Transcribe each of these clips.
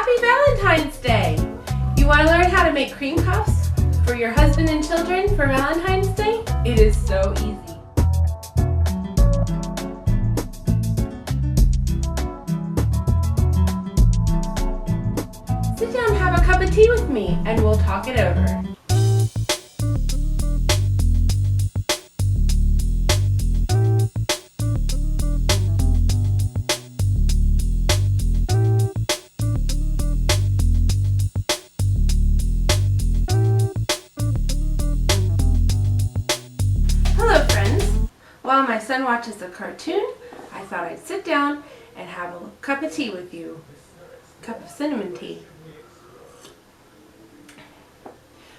Happy Valentine's Day! You want to learn how to make cream puffs for your husband and children for Valentine's Day? It is so easy. Sit down and have a cup of tea with me and we'll talk it over. Hello friends! While my son watches a cartoon, I thought I'd sit down and have a cup of tea with you. A cup of cinnamon tea.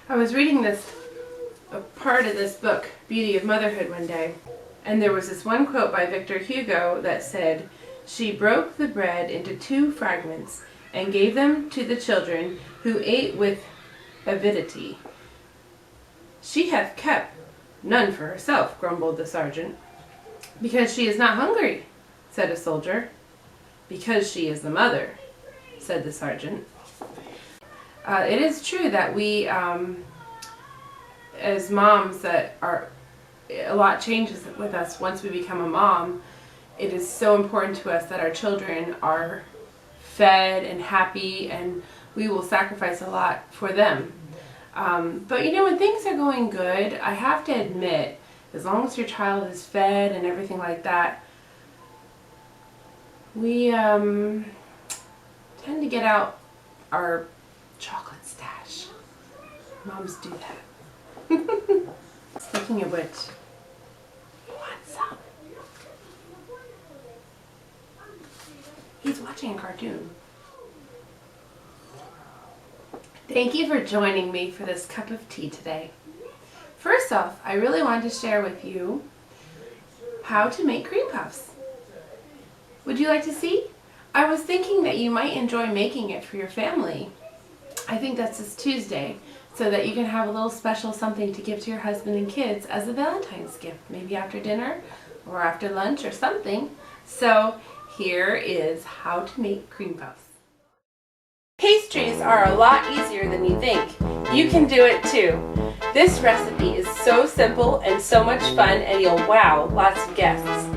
I was reading a part of this book, Beauty of Motherhood, one day, and there was this one quote by Victor Hugo that said, "She broke the bread into 2 fragments and gave them to the children, who ate with avidity. She hath kept none for herself," grumbled the sergeant. "Because she is not hungry," said a soldier. "Because she is the mother," said the sergeant. It is true that we, as moms, that a lot changes with us once we become a mom. It is so important to us that our children are fed and happy, and we will sacrifice a lot for them. But you know, when things are going good, I have to admit, as long as your child is fed and everything like that, we tend to get out our chocolate stash. Moms do that. Speaking of which, you want some? He's watching a cartoon. Thank you for joining me for this cup of tea today. First off, I really wanted to share with you how to make cream puffs. Would you like to see? I was thinking that you might enjoy making it for your family. I think that's this Tuesday, so that you can have a little special something to give to your husband and kids as a Valentine's gift, maybe after dinner or after lunch or something. So here is how to make cream puffs. Pastries are a lot easier than you think. You can do it too. This recipe is so simple and so much fun, and you'll wow lots of guests.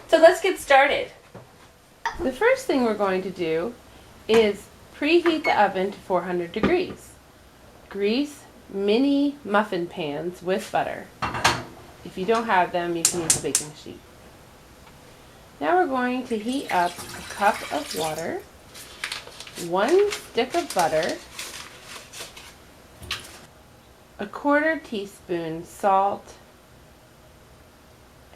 So let's get started. The first thing we're going to do is preheat the oven to 400 degrees. Grease mini muffin pans with butter. If you don't have them, you can use a baking sheet. Now we're going to heat up a cup of water, 1 stick of butter, a 1/4 teaspoon salt,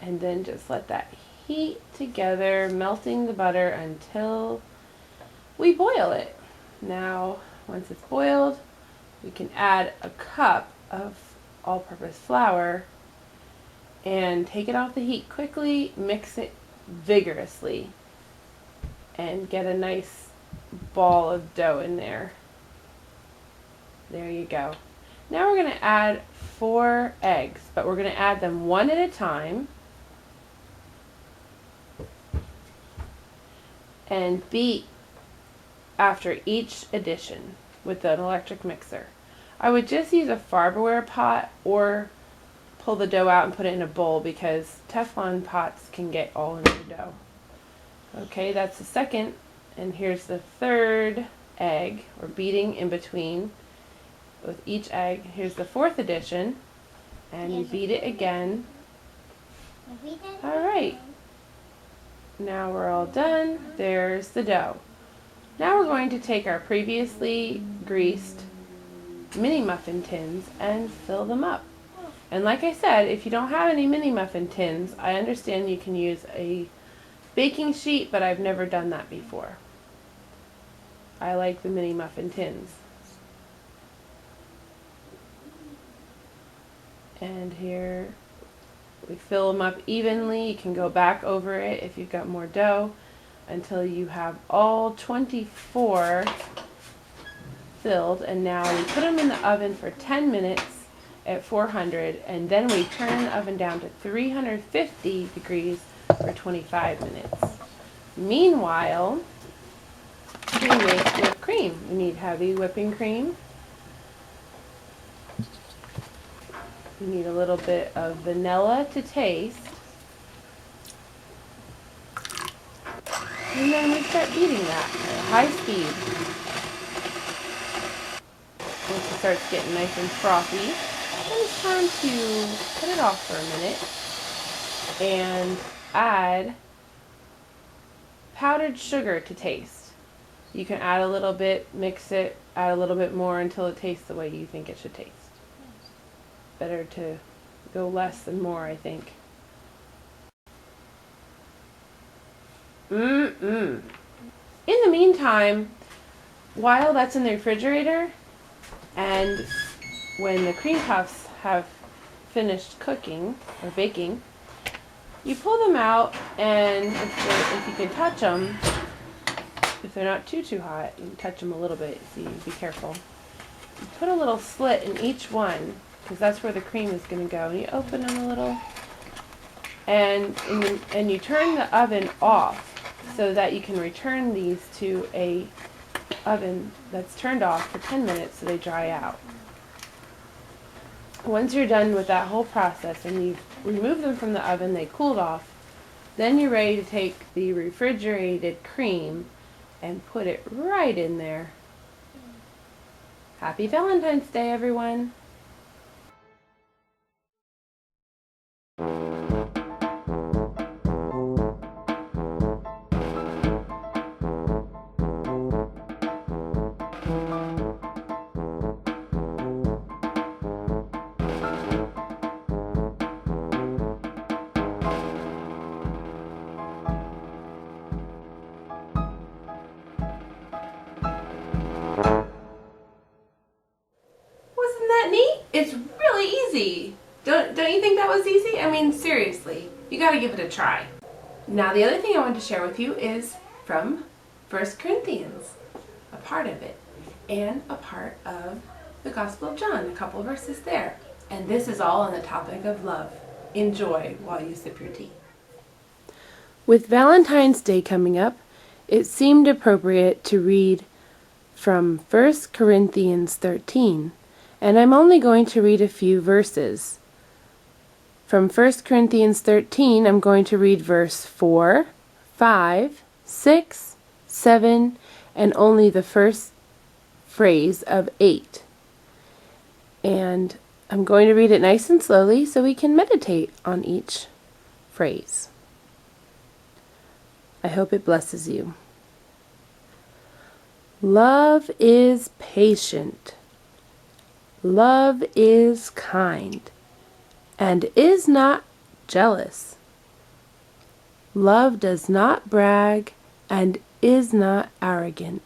and then just let that heat together, melting the butter until we boil it. Now, once it's boiled, we can add a cup of all-purpose flour and take it off the heat quickly, mix it vigorously, and get a nice ball of dough in there. There you go. Now we're going to add 4 eggs, but we're going to add them one at a time and beat after each addition with an electric mixer. I would just use a Farberware pot or pull the dough out and put it in a bowl, because Teflon pots can get all in your dough. Okay, that's the second, and here's the 3rd egg. We're beating in between with each egg. Here's the 4th addition, and you beat it again. Alright, now we're all done. There's the dough. Now we're going to take our previously greased mini muffin tins and fill them up. And like I said, if you don't have any mini muffin tins, I understand you can use a baking sheet, but I've never done that before. I like the mini muffin tins. And here we fill them up evenly. You can go back over it if you've got more dough. until you have all 24 filled, and now we put them in the oven for 10 minutes at 400, and then we turn the oven down to 350 degrees for 25 minutes. Meanwhile, we make whipped cream. We need heavy whipping cream. We need a little bit of vanilla to taste. And then we start beating that at high speed. Once it starts getting nice and frothy, then it's time to put it off for a minute and add powdered sugar to taste. You can add a little bit, mix it, add a little bit more until it tastes the way you think it should taste. Better to go less than more, I think. In the meantime, while that's in the refrigerator, and when the cream puffs have finished cooking or baking, you pull them out, and if you can touch them, if they're not too hot, you can touch them a little bit, so be careful. You put a little slit in each one, because that's where the cream is going to go. And you open them a little, and you turn the oven off so that you can return these to a oven that's turned off for 10 minutes so they dry out. Once you're done with that whole process and you've removed them from the oven, they cooled off, then you're ready to take the refrigerated cream and put it right in there. Happy Valentine's Day, everyone! Wasn't that neat? It's really easy. Don't you think that was easy? I mean, seriously, you gotta give it a try. Now, the other thing I want to share with you is from 1 Corinthians, a part of it, and a part of the Gospel of John, a couple of verses there. And this is all on the topic of love. Enjoy while you sip your tea. With Valentine's Day coming up, it seemed appropriate to read from 1 Corinthians 13, and I'm only going to read a few verses. From 1 Corinthians 13, I'm going to read verse 4, 5, 6, 7, and only the first phrase of 8. And I'm going to read it nice and slowly so we can meditate on each phrase. I hope it blesses you. Love is patient. Love is kind, and is not jealous. Love does not brag and is not arrogant.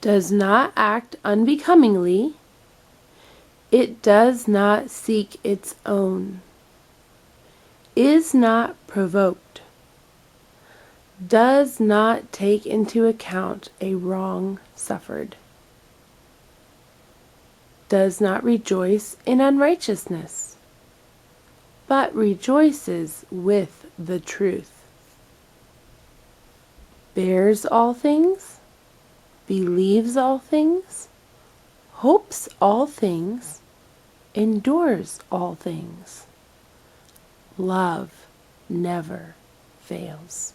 Does not act unbecomingly. It does not seek its own. Is not provoked. Does not take into account a wrong suffered. Does not rejoice in unrighteousness, but rejoices with the truth. Bears all things, believes all things, hopes all things, endures all things. Love never fails.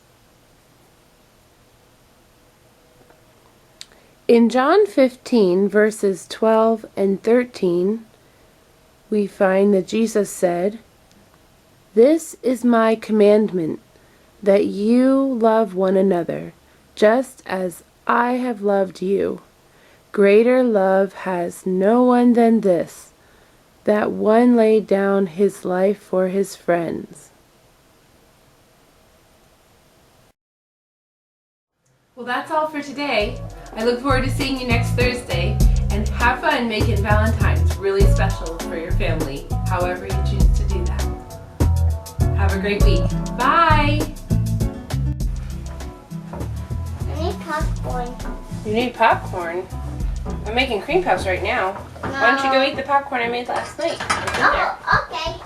In John 15, verses 12 and 13, we find that Jesus said, "This is my commandment, that you love one another, just as I have loved you. Greater love has no one than this, that one laid down his life for his friends." Well, that's all for today. I look forward to seeing you next Thursday, and have fun making Valentine's really special for your family, however you choose to do that. Have a great week. Bye. I need popcorn. You need popcorn? I'm making cream puffs right now. No. Why don't you go eat the popcorn I made last night? It's in there. Oh, okay.